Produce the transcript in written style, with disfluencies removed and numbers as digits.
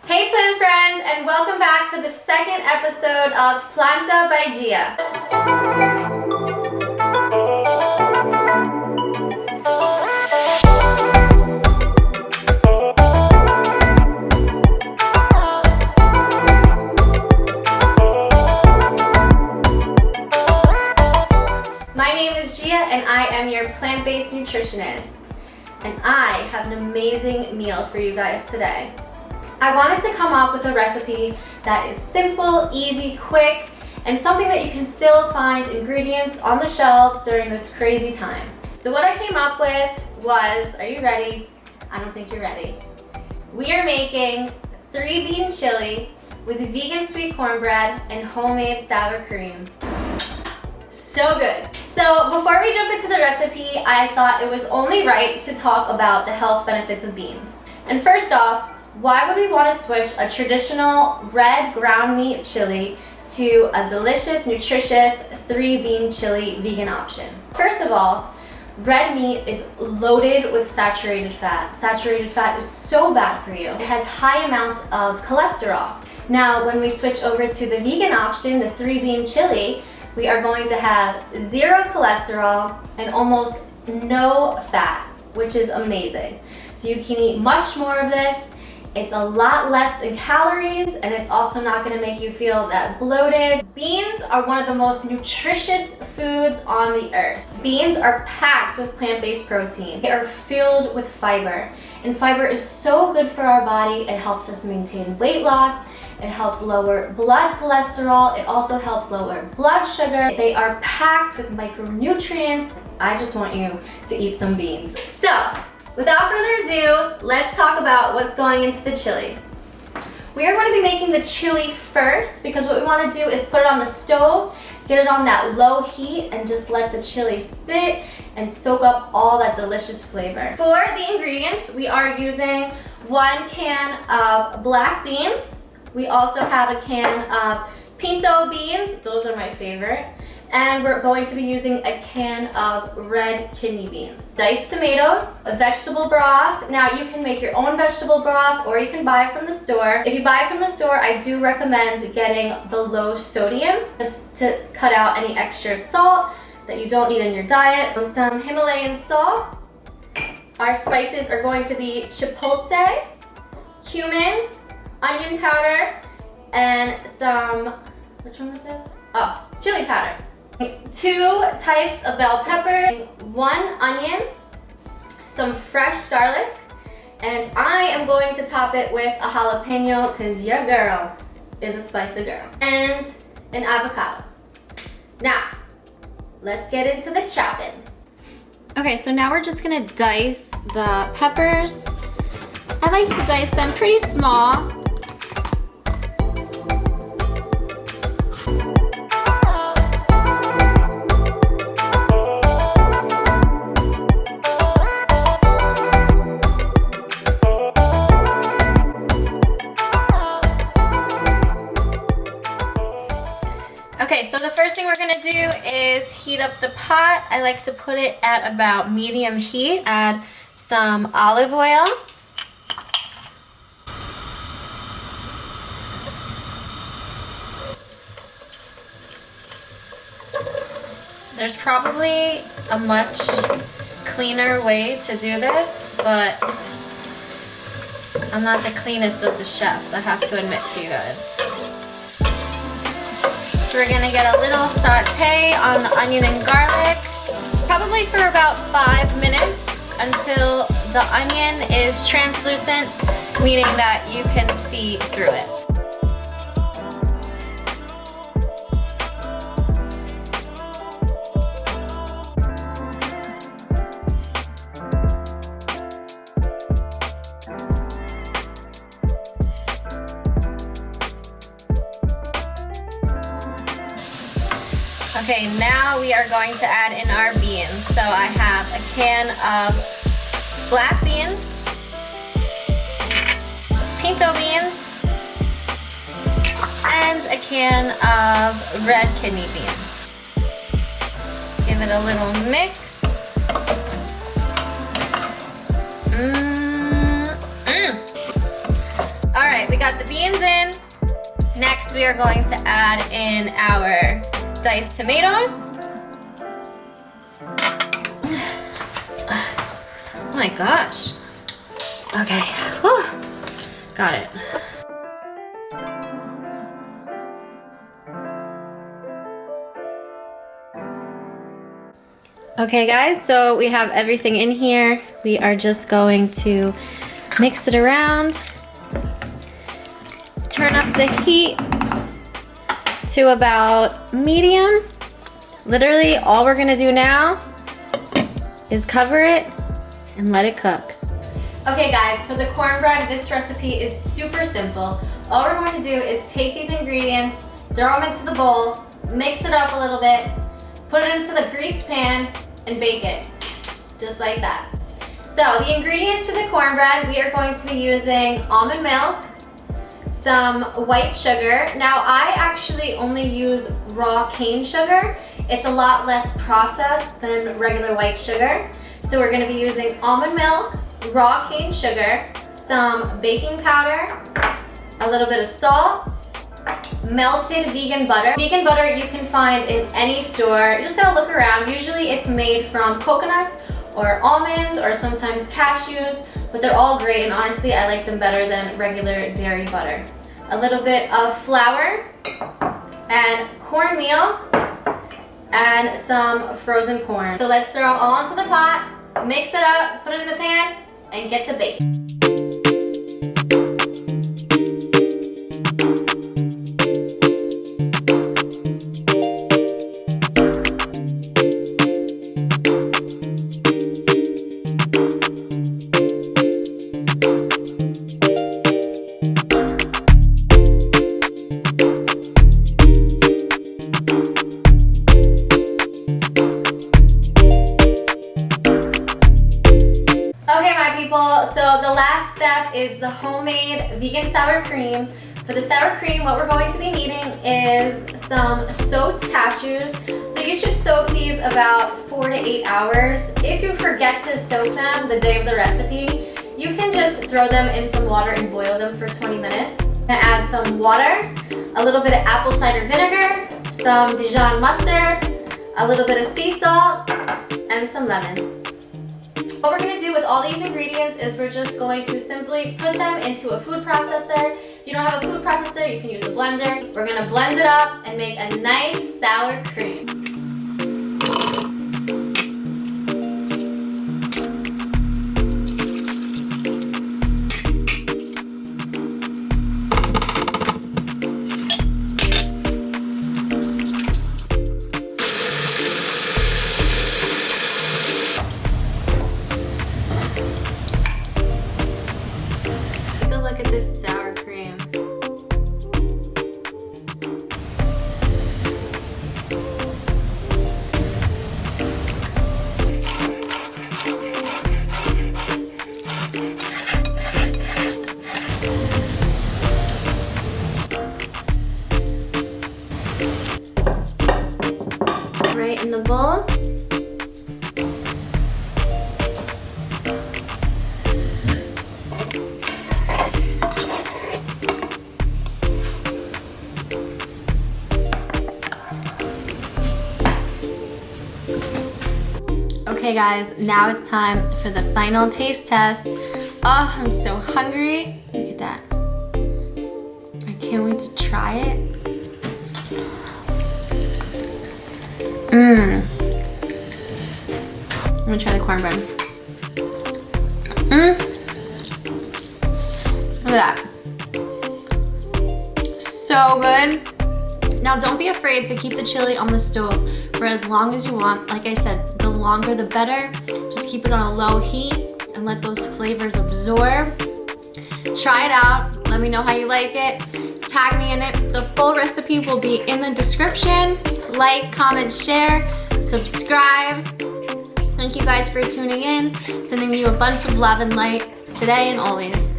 Hey plant friends, and welcome back for the second episode of Planta by Gia. My name is Gia and I am your plant-based nutritionist, and I have an amazing meal for you guys today. I wanted to come up with a recipe that is simple, easy, quick, and something that you can still find ingredients on the shelves during this crazy time. So what I came up with was, are you ready? I don't think you're ready. We are making 3-bean chili with vegan sweet cornbread and homemade sour cream. So good. So before we jump into the recipe, I thought it was only right to talk about the health benefits of beans. And first off, why would we want to switch a traditional red ground meat chili to a delicious, nutritious 3-bean chili vegan option? First of all, red meat is loaded with saturated fat. Saturated fat is so bad for you. It has high amounts of cholesterol. Now, when we switch over to the vegan option, the 3-bean chili, we are going to have 0 cholesterol and almost no fat, which is amazing. So you can eat much more of this. It's a lot less in calories, and it's also not going to make you feel that bloated. Beans are one of the most nutritious foods on the earth. Beans are packed with plant-based protein. They are filled with fiber, and fiber is so good for our body. It helps us maintain weight loss. It helps lower blood cholesterol. It also helps lower blood sugar. They are packed with micronutrients. I just want you to eat some beans. So, without further ado, let's talk about what's going into the chili. We are going to be making the chili first because what we want to do is put it on the stove, get it on that low heat, and just let the chili sit and soak up all that delicious flavor. For the ingredients, we are using 1 can of black beans. We also have a can of pinto beans. Those are my favorite. And we're going to be using a can of red kidney beans. Diced tomatoes, a vegetable broth. Now you can make your own vegetable broth or you can buy it from the store. If you buy it from the store, I do recommend getting the low sodium just to cut out any extra salt that you don't need in your diet. Some Himalayan salt. Our spices are going to be chipotle, cumin, onion powder, and some, which one was this? Oh, chili powder. 2 types of bell pepper, 1 onion, some fresh garlic, and I am going to top it with a jalapeno because your girl is a spicy girl, and an avocado. Now, let's get into the chopping. Okay, so now we're just gonna dice the peppers. I like to dice them pretty small. Okay, so the first thing we're gonna do is heat up the pot. I like to put it at about medium heat. Add some olive oil. There's probably a much cleaner way to do this, but I'm not the cleanest of the chefs, I have to admit to you guys. So we're gonna get a little saute on the onion and garlic, probably for about 5 minutes until the onion is translucent, meaning that you can see through it. Okay, now we are going to add in our beans. So I have a can of black beans, pinto beans, and a can of red kidney beans. Give it a little mix. All right, we got the beans in. Next, we are going to add in our diced tomatoes. Oh my gosh. Okay, whew. Got it. Okay guys, so we have everything in here. We are just going to mix it around. Turn up the heat to about medium. Literally, all we're gonna do now is cover it and let it cook. Okay guys, for the cornbread, this recipe is super simple. All we're going to do is take these ingredients, throw them into the bowl, mix it up a little bit, put it into the greased pan, and bake it, just like that. So the ingredients for the cornbread, we are going to be using almond milk, some white sugar. Now I actually only use raw cane sugar. It's a lot less processed than regular white sugar. So we're gonna be using almond milk, raw cane sugar, some baking powder, a little bit of salt, melted vegan butter. Vegan butter you can find in any store. You just gotta look around. Usually it's made from coconuts or almonds or sometimes cashews, but they're all great, and honestly I like them better than regular dairy butter. A little bit of flour and cornmeal and some frozen corn. So let's throw them all into the pot, mix it up, put it in the pan, and get to baking. So the last step is the homemade vegan sour cream. For the sour cream, what we're going to be needing is some soaked cashews. So you should soak these about 4 to 8 hours. If you forget to soak them the day of the recipe, you can just throw them in some water and boil them for 20 minutes. I'm gonna add some water, a little bit of apple cider vinegar, some Dijon mustard, a little bit of sea salt, and some lemon. What we're gonna do with all these ingredients is we're just going to simply put them into a food processor. If you don't have a food processor, you can use a blender. We're gonna blend it up and make a nice sour cream. Look at this sour cream. Right in the bowl. Okay guys, now it's time for the final taste test. Oh, I'm so hungry. Look at that. I can't wait to try it. I'm gonna try the cornbread. Look at that. So good. Now don't be afraid to keep the chili on the stove for as long as you want. Like I said, the longer the better. Just keep it on a low heat and let those flavors absorb. Try it out. Let me know how you like it. Tag me in it. The full recipe will be in the description. Like, comment, share, subscribe. Thank you guys for tuning in. Sending you a bunch of love and light today and always.